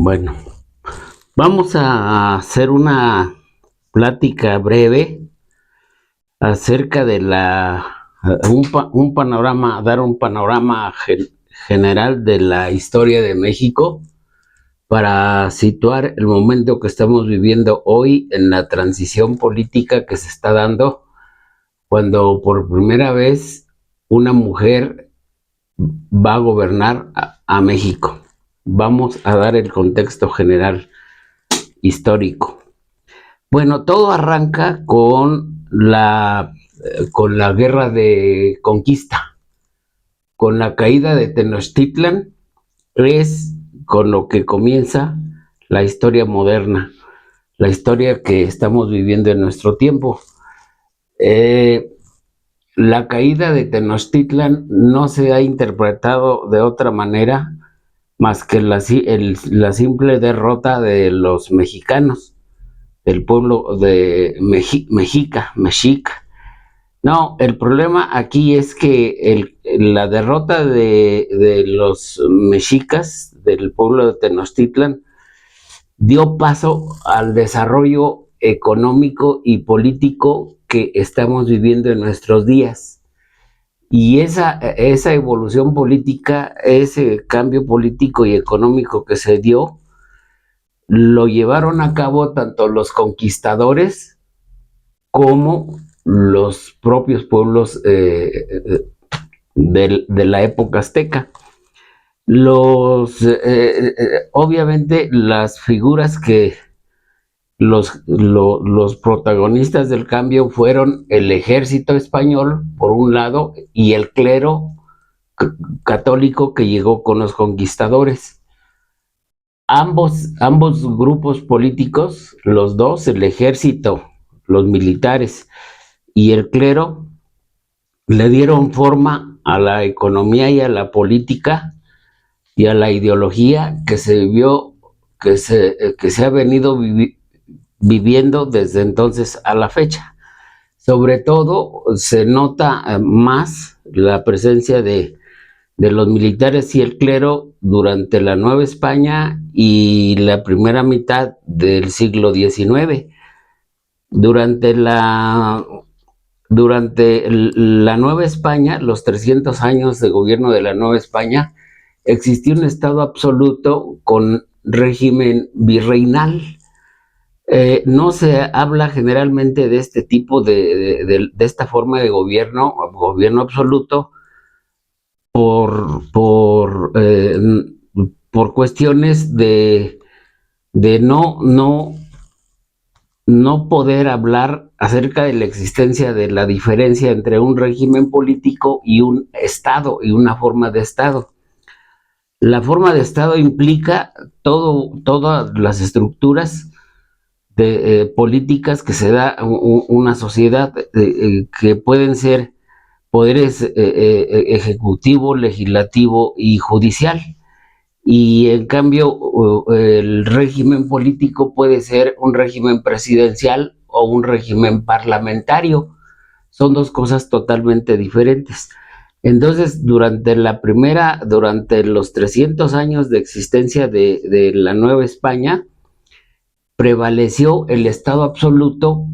Bueno, vamos a hacer una plática breve acerca de un panorama, dar un panorama general de la historia de México para situar el momento que estamos viviendo hoy en la transición política que se está dando cuando por primera vez una mujer va a gobernar a México. Vamos a dar el contexto general histórico. Bueno, todo arranca con la guerra de conquista, con la caída de Tenochtitlan, es con lo que comienza la historia moderna, la historia que estamos viviendo en nuestro tiempo. La caída de Tenochtitlan no se ha interpretado de otra manera más que la simple derrota de los mexicanos, del pueblo de Mexica. No, el problema aquí es que la derrota de los mexicas, del pueblo de Tenochtitlan, dio paso al desarrollo económico y político que estamos viviendo en nuestros días. Y esa evolución política, ese cambio político y económico que se dio, lo llevaron a cabo tanto los conquistadores como los propios pueblos de la época azteca. Obviamente las figuras que los protagonistas del cambio fueron el ejército español, por un lado, y el clero católico que llegó con los conquistadores. Ambos grupos políticos, los dos, el ejército, los militares y el clero, le dieron forma a la economía y a la política y a la ideología que se ha venido viviendo desde entonces a la fecha. Sobre todo se nota más la presencia de los militares y el clero durante la Nueva España y la primera mitad del siglo XIX. Durante la Nueva España, los 300 años de gobierno de la Nueva España, existió un estado absoluto con régimen virreinal. No se habla generalmente de este tipo de esta forma de gobierno absoluto, por cuestiones de no poder hablar acerca de la existencia de la diferencia entre un régimen político y un Estado y una forma de Estado. La forma de Estado implica todas las estructuras políticas que se da una sociedad, que pueden ser poderes ejecutivo, legislativo y judicial. Y en cambio el régimen político puede ser un régimen presidencial o un régimen parlamentario. Son dos cosas totalmente diferentes. Entonces, durante los 300 años de existencia de la Nueva España, prevaleció el Estado absoluto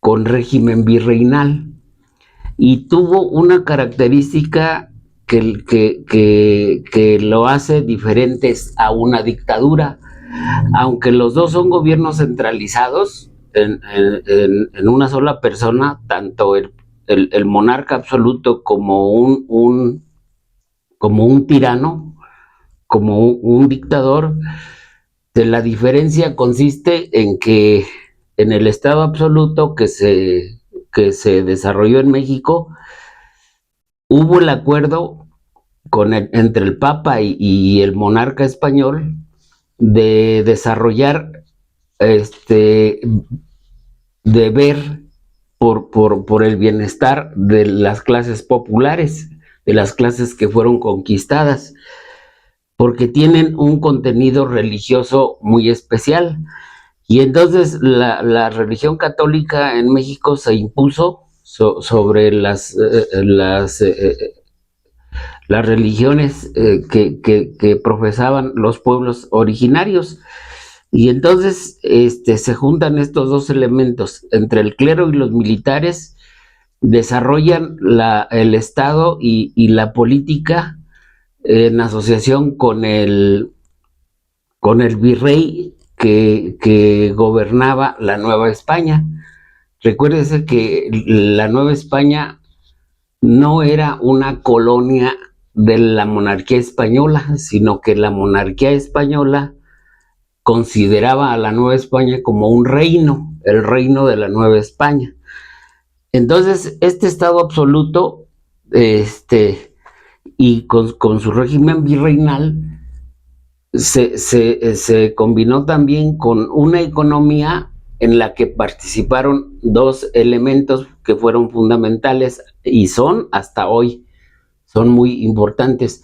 con régimen virreinal y tuvo una característica que lo hace diferentes a una dictadura. Aunque los dos son gobiernos centralizados en una sola persona, tanto el monarca absoluto como un tirano, como un dictador, la diferencia consiste en que en el Estado absoluto que se desarrolló en México, hubo el acuerdo entre el Papa y el monarca español de desarrollar, de ver por el bienestar de las clases populares, de las clases que fueron conquistadas, porque tienen un contenido religioso muy especial. Y entonces la religión católica en México se impuso sobre las las religiones que profesaban los pueblos originarios. Y entonces se juntan estos dos elementos, entre el clero y los militares, desarrollan el Estado y la política en asociación con el virrey que gobernaba la Nueva España. Recuérdese que la Nueva España no era una colonia de la monarquía española, sino que la monarquía española consideraba a la Nueva España como un reino, el reino de la Nueva España. Entonces, este Estado absoluto, y con su régimen virreinal, se combinó también con una economía en la que participaron dos elementos que fueron fundamentales y son hasta hoy, son muy importantes,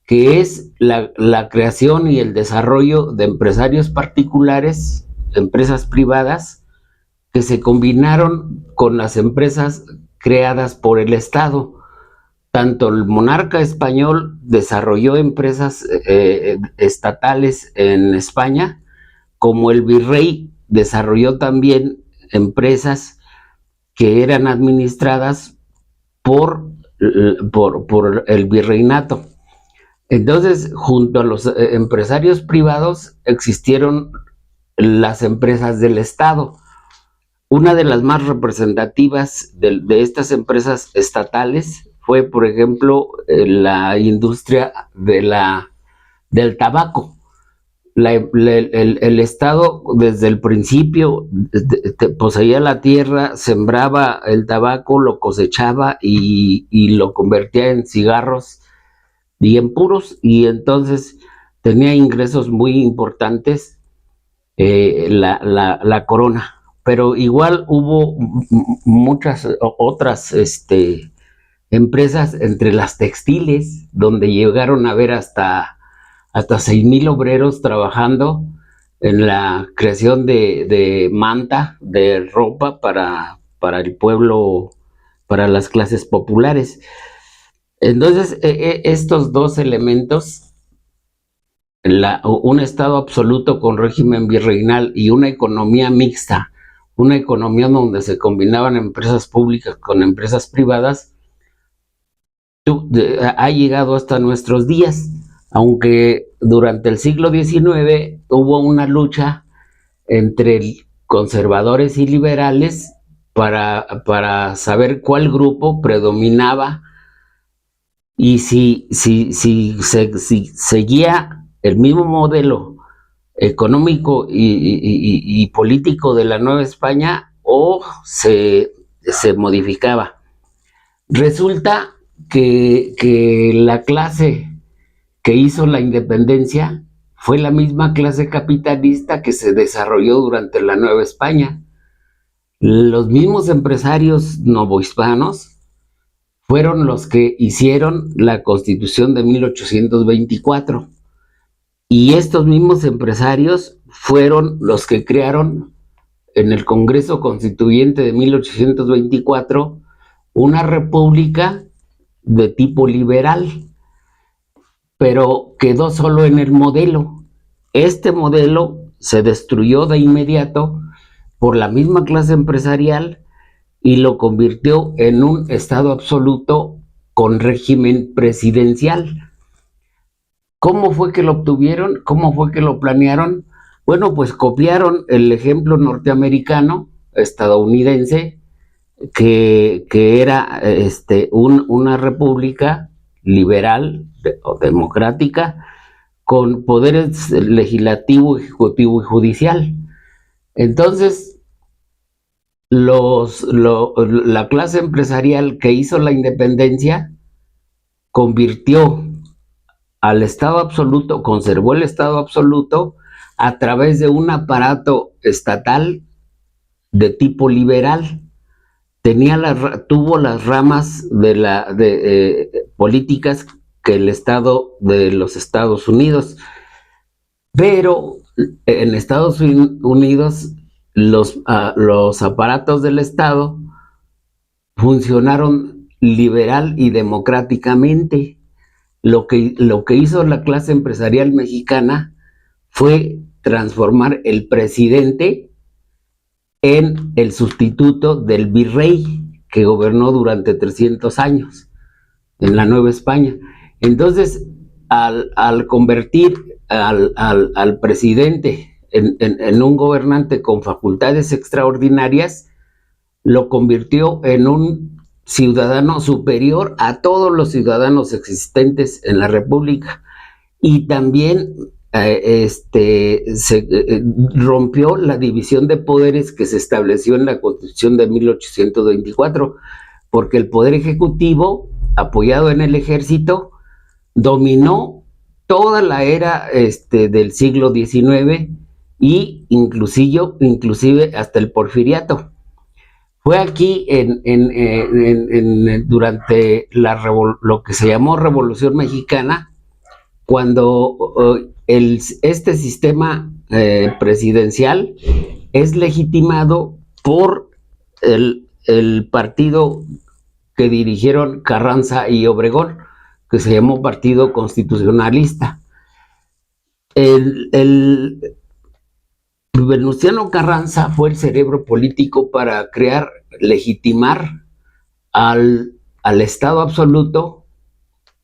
que es la creación y el desarrollo de empresarios particulares, empresas privadas, que se combinaron con las empresas creadas por el Estado. Tanto el monarca español desarrolló empresas estatales en España, como el virrey desarrolló también empresas que eran administradas por el virreinato. Entonces, junto a los empresarios privados existieron las empresas del Estado. Una de las más representativas de estas empresas estatales fue, por ejemplo, la industria del tabaco. El Estado desde el principio poseía la tierra, sembraba el tabaco, lo cosechaba y lo convertía en cigarros y en puros, y entonces tenía ingresos muy importantes la corona. Pero igual hubo muchas otras empresas, entre las textiles, donde llegaron a haber hasta 6,000 obreros trabajando en la creación de manta, de ropa para el pueblo, para las clases populares. Entonces, estos dos elementos, un Estado absoluto con régimen virreinal y una economía mixta, una economía donde se combinaban empresas públicas con empresas privadas, ha llegado hasta nuestros días, aunque durante el siglo XIX hubo una lucha entre conservadores y liberales para saber cuál grupo predominaba y si seguía el mismo modelo económico y político de la Nueva España o se modificaba. Resulta que la clase que hizo la independencia fue la misma clase capitalista que se desarrolló durante la Nueva España. Los mismos empresarios novohispanos fueron los que hicieron la Constitución de 1824. Y estos mismos empresarios fueron los que crearon en el Congreso Constituyente de 1824 una república de tipo liberal, pero quedó solo en el modelo. Este modelo se destruyó de inmediato por la misma clase empresarial y lo convirtió en un Estado absoluto con régimen presidencial. ¿Cómo fue que lo obtuvieron? ¿Cómo fue que lo planearon? Bueno, pues copiaron el ejemplo norteamericano, estadounidense, que era una república liberal o democrática con poderes legislativo, ejecutivo y judicial. Entonces, la clase empresarial que hizo la independencia convirtió al Estado absoluto, conservó el Estado absoluto a través de un aparato estatal de tipo liberal. Tuvo las ramas de políticas que el Estado de los Estados Unidos, pero en Estados Unidos los aparatos del Estado funcionaron liberal y democráticamente. lo que hizo la clase empresarial mexicana fue transformar el presidente en el sustituto del virrey que gobernó durante 300 años en la Nueva España. Entonces, al convertir al presidente en un gobernante con facultades extraordinarias, lo convirtió en un ciudadano superior a todos los ciudadanos existentes en la República. Y también rompió la división de poderes que se estableció en la Constitución de 1824, porque el Poder Ejecutivo, apoyado en el Ejército, dominó toda la era del siglo XIX y inclusive hasta el Porfiriato. Fue aquí durante lo que se llamó Revolución Mexicana, cuando este sistema presidencial es legitimado por el partido que dirigieron Carranza y Obregón, que se llamó Partido Constitucionalista. Venustiano Carranza fue el cerebro político para legitimar al Estado absoluto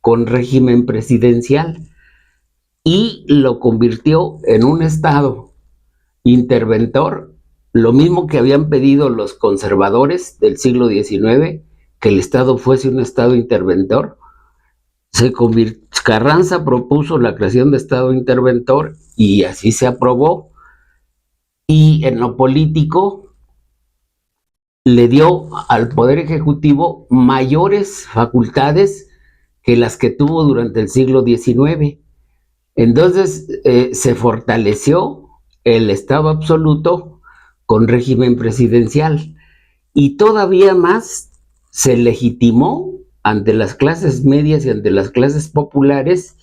con régimen presidencial y lo convirtió en un Estado interventor, lo mismo que habían pedido los conservadores del siglo XIX, que el Estado fuese un Estado interventor. Carranza propuso la creación de Estado interventor y así se aprobó. Y en lo político le dio al Poder Ejecutivo mayores facultades que las que tuvo durante el siglo XIX. Entonces se fortaleció el Estado absoluto con régimen presidencial y todavía más se legitimó ante las clases medias y ante las clases populares,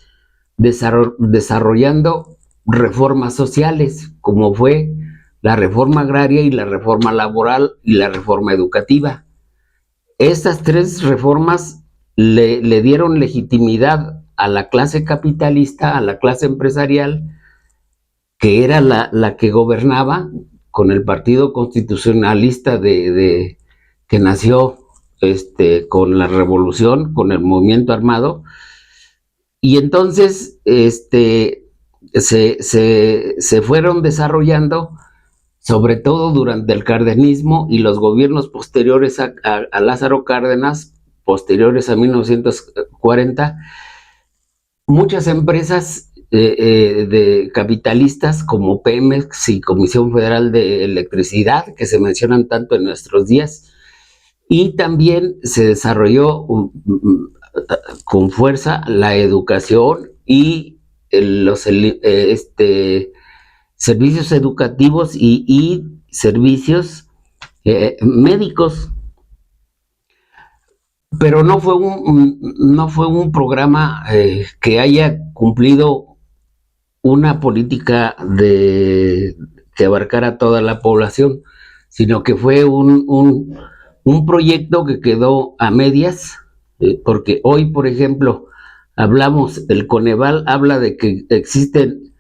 desarrollando reformas sociales, como fue la reforma agraria y la reforma laboral y la reforma educativa. Estas tres reformas le dieron legitimidad a la clase capitalista, a la clase empresarial, que era la que gobernaba con el Partido Constitucionalista que nació con la revolución, con el movimiento armado. Y entonces se fueron desarrollando, sobre todo durante el cardenismo y los gobiernos posteriores a Lázaro Cárdenas, posteriores a 1940, muchas empresas de capitalistas como Pemex y Comisión Federal de Electricidad, que se mencionan tanto en nuestros días, y también se desarrolló con fuerza la educación y los servicios educativos y servicios médicos. Pero no fue un programa que haya cumplido una política que abarcara toda la población, sino que fue un proyecto que quedó a medias, porque hoy, por ejemplo, el Coneval habla de que existen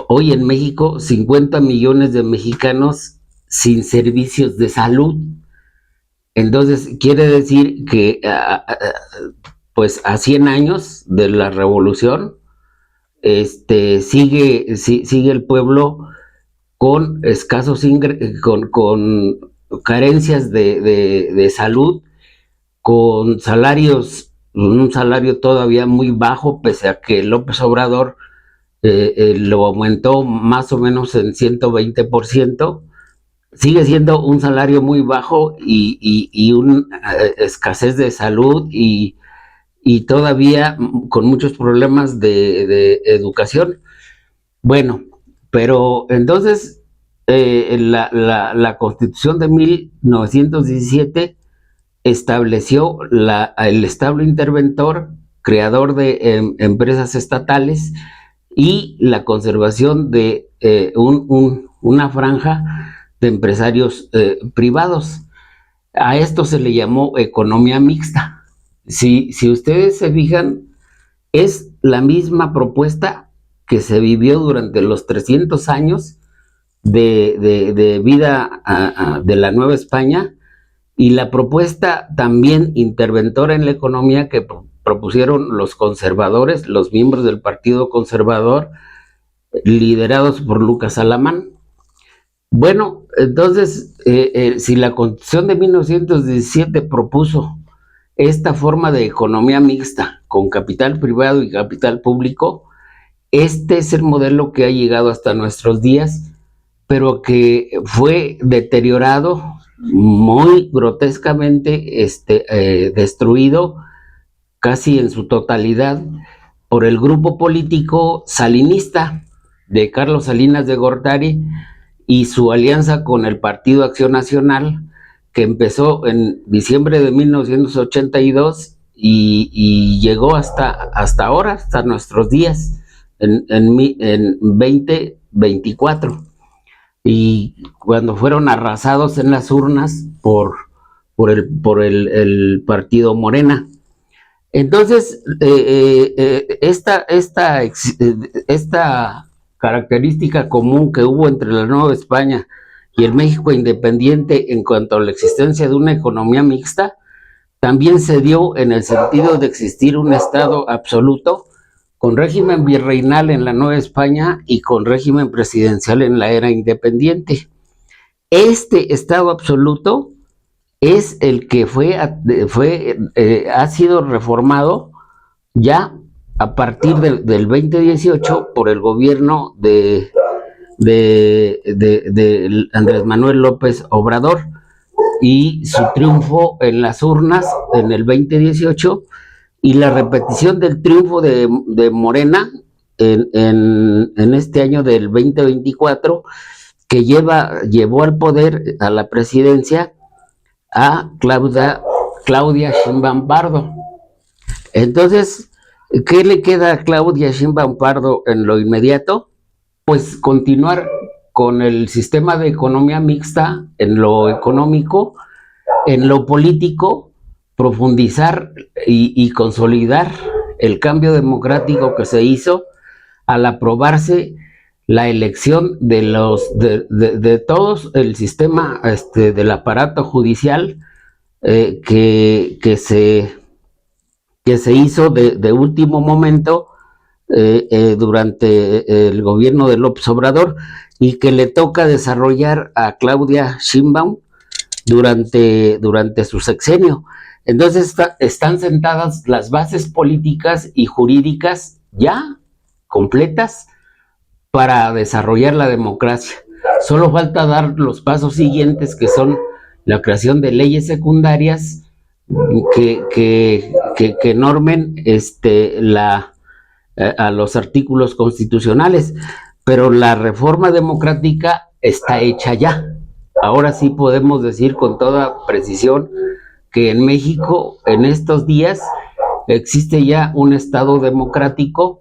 hoy en México 50 millones de mexicanos sin servicios de salud. Entonces, quiere decir que pues a 100 años de la revolución, sigue el pueblo con escasos con carencias de salud, con un salario todavía muy bajo, pese a que López Obrador lo aumentó más o menos en 120%. Sigue siendo un salario muy bajo y una escasez de salud y todavía con muchos problemas de educación. Bueno, pero entonces la Constitución de 1917 estableció el Estado interventor, creador de empresas estatales y la conservación de una franja de empresarios privados. A esto se le llamó economía mixta. Si ustedes se fijan, Es la misma propuesta que se vivió durante los 300 años de vida de la Nueva España, y la propuesta también interventora en la economía que propusieron los conservadores, los miembros del Partido Conservador, liderados por Lucas Alamán. Bueno, entonces, si la Constitución de 1917 propuso esta forma de economía mixta con capital privado y capital público, este es el modelo que ha llegado hasta nuestros días, pero que fue deteriorado muy grotescamente, destruido casi en su totalidad por el grupo político salinista de Carlos Salinas de Gortari y su alianza con el Partido Acción Nacional, que empezó en diciembre de 1982 y llegó hasta ahora, hasta nuestros días, en 2024. Y cuando fueron arrasados en las urnas por el partido Morena. Entonces, esta característica común que hubo entre la Nueva España y el México independiente en cuanto a la existencia de una economía mixta, también se dio en el sentido de existir un Estado absoluto con régimen virreinal en la Nueva España y con régimen presidencial en la era independiente. Este Estado absoluto es el que ha sido reformado ya a partir del 2018 por el gobierno de Andrés Manuel López Obrador, y su triunfo en las urnas en el 2018 y la repetición del triunfo de Morena en este año del 2024, que llevó al poder, a la presidencia, a Claudia Sheinbaum Pardo. Entonces, ¿qué le queda a Claudia Sheinbaum Pardo en lo inmediato? Pues continuar con el sistema de economía mixta en lo económico, en lo político, profundizar y consolidar el cambio democrático que se hizo al aprobarse la elección de todos el sistema del aparato judicial, que se hizo de último momento durante el gobierno de López Obrador, y que le toca desarrollar a Claudia Sheinbaum durante su sexenio. Entonces están sentadas las bases políticas y jurídicas ya completas para desarrollar la democracia. Solo falta dar los pasos siguientes, que son la creación de leyes secundarias que normen a los artículos constitucionales, pero la reforma democrática está hecha ya. Ahora sí podemos decir con toda precisión que en México en estos días existe ya un Estado democrático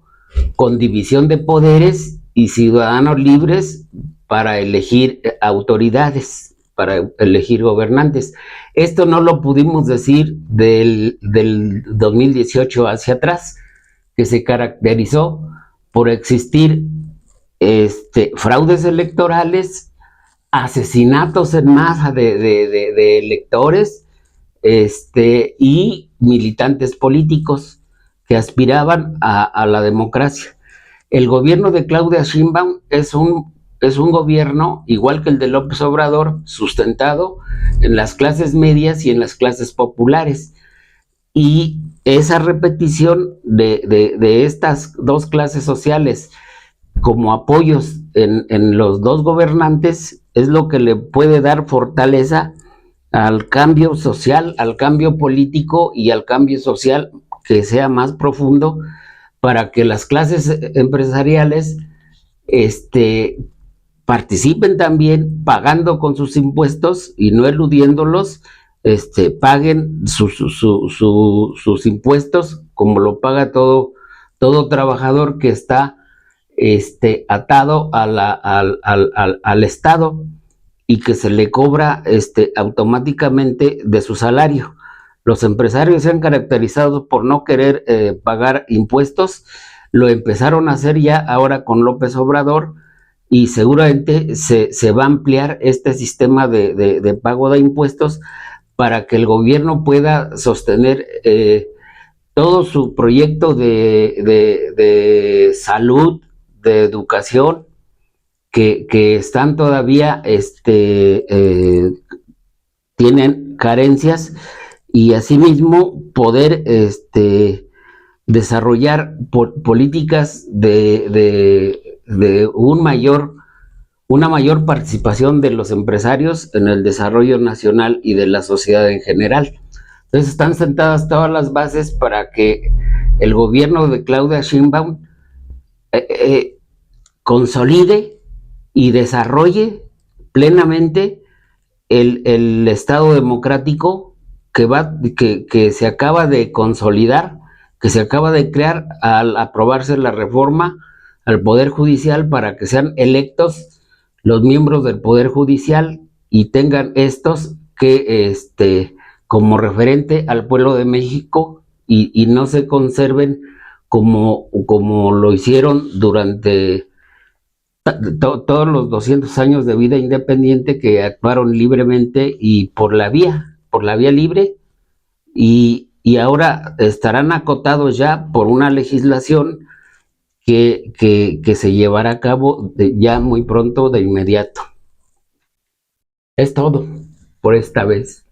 con división de poderes y ciudadanos libres para elegir autoridades, para elegir gobernantes. Esto no lo pudimos decir del 2018 hacia atrás, que se caracterizó por existir fraudes electorales, asesinatos en masa de electores, y militantes políticos que aspiraban a la democracia. El gobierno de Claudia Sheinbaum es un gobierno, igual que el de López Obrador, sustentado en las clases medias y en las clases populares. Y esa repetición de estas dos clases sociales como apoyos en los dos gobernantes es lo que le puede dar fortaleza al cambio social, al cambio político y al cambio social que sea más profundo, para que las clases empresariales participen también pagando con sus impuestos y no eludiéndolos, paguen sus impuestos como lo paga todo trabajador que está atado al Estado, y que se le cobra automáticamente de su salario. Los empresarios se han caracterizado por no querer pagar impuestos, lo empezaron a hacer ya ahora con López Obrador, y seguramente se va a ampliar este sistema de pago de impuestos para que el gobierno pueda sostener todo su proyecto de salud, de educación, que están todavía, tienen carencias, y asimismo poder desarrollar políticas de una mayor participación de los empresarios en el desarrollo nacional y de la sociedad en general. Entonces están sentadas todas las bases para que el gobierno de Claudia Sheinbaum eh, eh, consolide y desarrolle plenamente el Estado democrático que se acaba de consolidar, que se acaba de crear al aprobarse la reforma al Poder Judicial para que sean electos los miembros del Poder Judicial y tengan estos que, como referente al pueblo de México, y no se conserven como lo hicieron durante todos los 200 años de vida independiente, que actuaron libremente y por la vía libre, y ahora estarán acotados ya por una legislación que se llevará a cabo ya muy pronto, de inmediato. Es todo por esta vez.